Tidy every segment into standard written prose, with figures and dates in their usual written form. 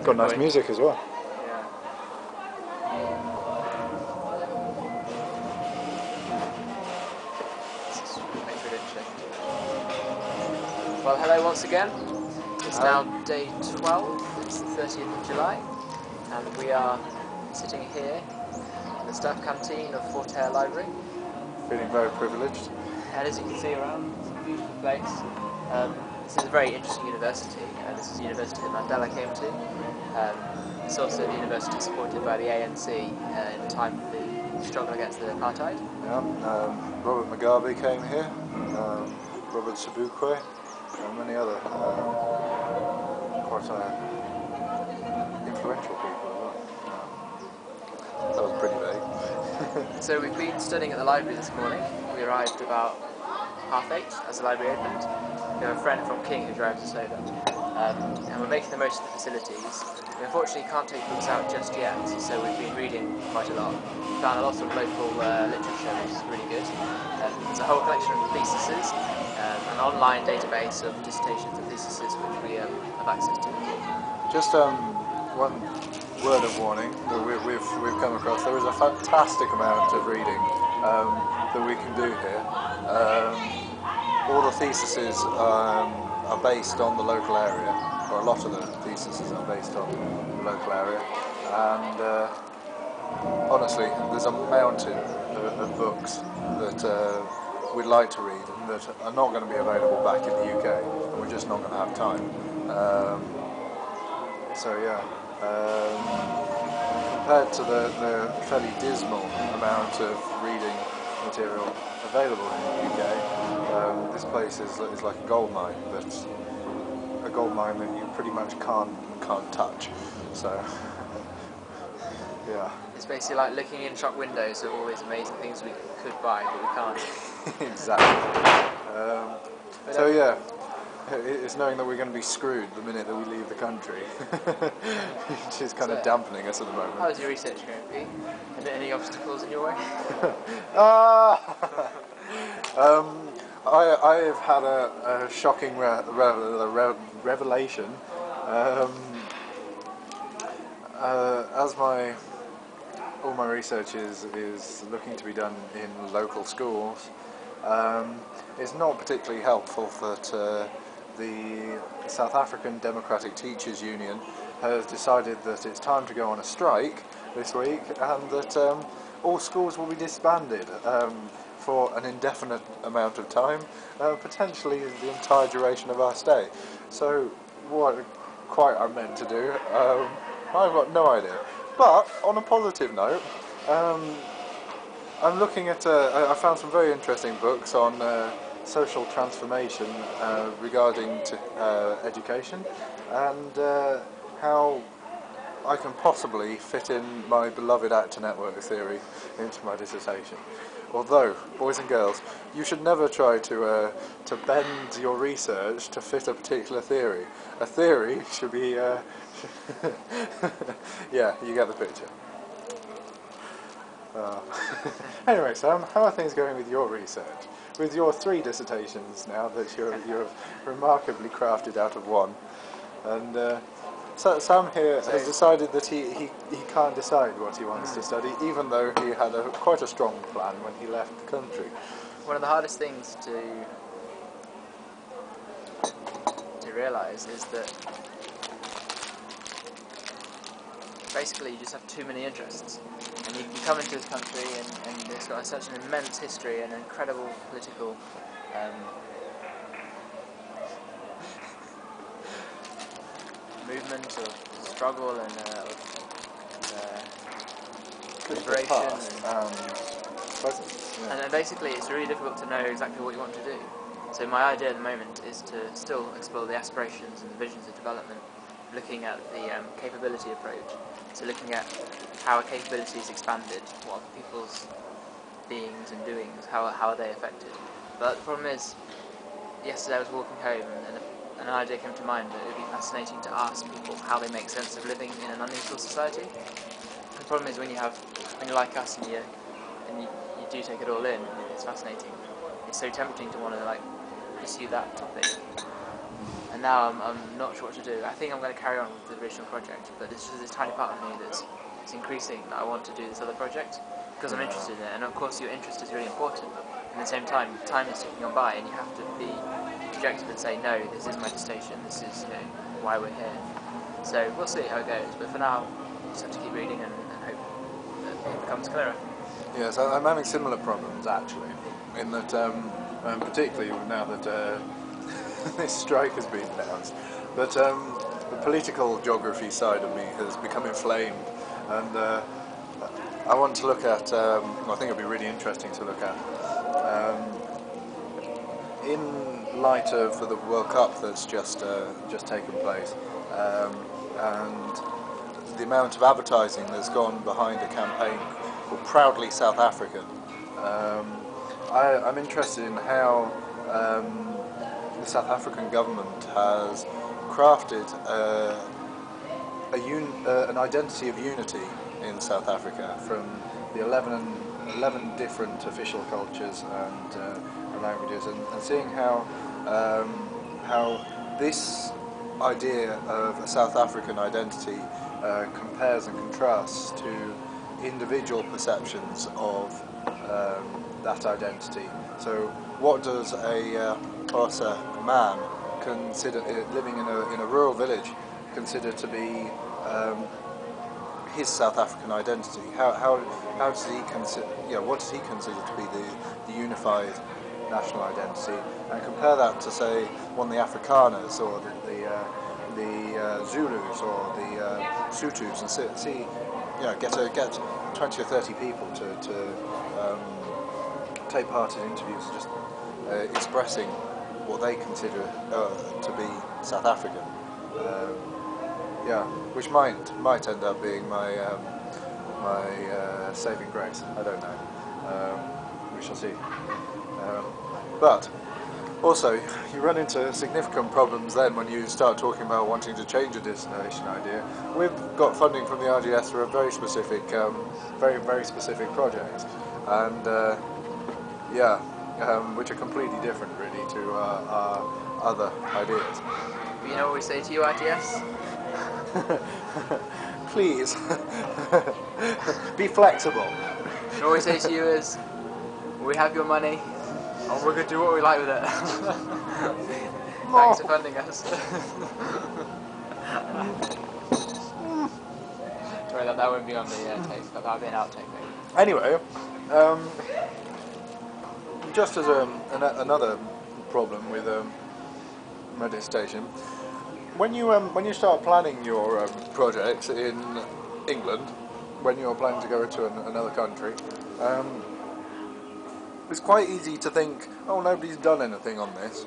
got nice music as well. Yeah. This is makes it interesting. Well, hello once again. It's now day 12. It's the 30th of July, and we are sitting here in the staff canteen of Hare Library. Feeling very privileged. And as you can see around, it's a beautiful place. This is a very interesting university. This is the university that Mandela came to. It's also the university supported by the ANC in the time of the struggle against the apartheid. Yeah, Robert Mugabe came here, Robert Sobukwe, and many other quite influential people as well. That was pretty vague. So we've been studying at the library this morning. We arrived about 8:30 as the library opened. We have a friend from King who drives us over, and we're making the most of the facilities. We unfortunately can't take books out just yet, so we've been reading quite a lot. We found a lot of local literature, which is really good. There's a whole collection of theses, an online database of dissertations and theses which we have access to. Just one word of warning that we've come across. There is a fantastic amount of reading that we can do here. All the theses are based on the local area, or a lot of the theses are based on the local area, and honestly, there's a mountain of books that we'd like to read and that are not going to be available back in the UK, and we're just not going to have time. So yeah, compared to the fairly dismal amount of reading material available in the UK, this place is like a gold mine, but a gold mine that you pretty much can't touch. So yeah, it's basically like looking in shop windows of all these amazing things we could buy, but we can't. Exactly. So yeah, it's knowing that we're going to be screwed the minute that we leave the country, which is kind of dampening us at the moment. How is your research going, Pete? Are there any obstacles in your way? I have had a shocking revelation. As all my research is looking to be done in local schools, it's not particularly helpful that the South African Democratic Teachers Union has decided that it's time to go on a strike this week, and that all schools will be disbanded for an indefinite amount of time, potentially the entire duration of our stay. So what quite I'm meant to do, I've got no idea. But on a positive note, I'm looking at, I found some very interesting books on social transformation regarding education, and how I can possibly fit in my beloved actor network theory into my dissertation. Although, boys and girls, you should never try to bend your research to fit a particular theory. A theory should be, yeah, you get the picture. Anyway, Sam, how are things going with your research? With your 3 dissertations now that you're remarkably crafted out of one, and so Sam here has decided that he can't decide what he wants to study, even though he had quite a strong plan when he left the country. One of the hardest things to realise is that basically you just have too many interests, and you come into this country and it's got such an immense history and incredible political movement of struggle and liberation and basically it's really difficult to know exactly what you want to do. So my idea at the moment is to still explore the aspirations and the visions of development, looking at the capability approach. So looking at how a capability is expanded, what are people's beings and doings, how are they affected. But the problem is, yesterday I was walking home and an idea came to mind that it would be fascinating to ask people how they make sense of living in an unequal society. The problem is when you're like us and you do take it all in, it's fascinating. It's so tempting to want to pursue that topic. and now I'm not sure what to do. I think I'm going to carry on with the original project, but there's just this tiny part of me that's increasing that I want to do this other project because I'm interested in it, and of course your interest is really important. At the same time, time is ticking on by, and you have to be objective and say, no, this is my dissertation, this is why we're here. So we'll see how it goes, but for now, you just have to keep reading and hope that it becomes clearer. Yes, I'm having similar problems actually, in that particularly now that this strike has been announced, but the political geography side of me has become inflamed, and I want to look at, I think it'll be really interesting to look at, in light of the World Cup that's just taken place, and the amount of advertising that's gone behind a campaign called Proudly South African. I'm interested in how the South African government has crafted an identity of unity in South Africa from the 11 different official cultures and languages, and seeing how this idea of a South African identity compares and contrasts to individual perceptions of that identity. So what does a Xhosa man consider, living in a rural village, consider to be his South African identity? How does he consider? What does he consider to be the unified national identity? And compare that to, say, one of the Afrikaners or the Zulus or the Sutus, and see get 20 or 30 people to take part in interviews, just expressing what they consider to be South African. Which might end up being my saving grace. I don't know. We shall see. But also, you run into significant problems then when you start talking about wanting to change a destination idea. We've got funding from the RGS for a very specific, very specific project, and which are completely different, really, to our other ideas. But you know what we say to you, RGS? Please, be flexible. And what we say to you is, we have your money, and we're going to do what we like with it. Thanks for funding us. Sorry, that won't be on the tape, that'll be an outtake. Anyway, just as another problem with my dissertation, when you start planning your projects in England, when you're planning to go to another country, it's quite easy to think, oh, nobody's done anything on this.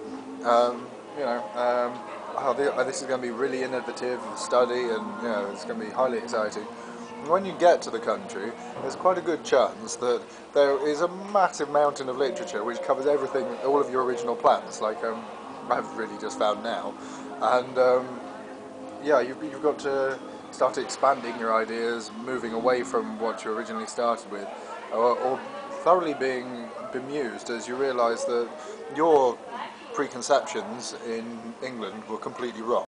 This is going to be really innovative study, and it's going to be highly exciting. When you get to the country, there's quite a good chance that there is a massive mountain of literature which covers everything, all of your original plans, like I've really just found now. And you've got to start expanding your ideas, moving away from what you originally started with, or thoroughly being bemused as you realise that your preconceptions in England were completely wrong.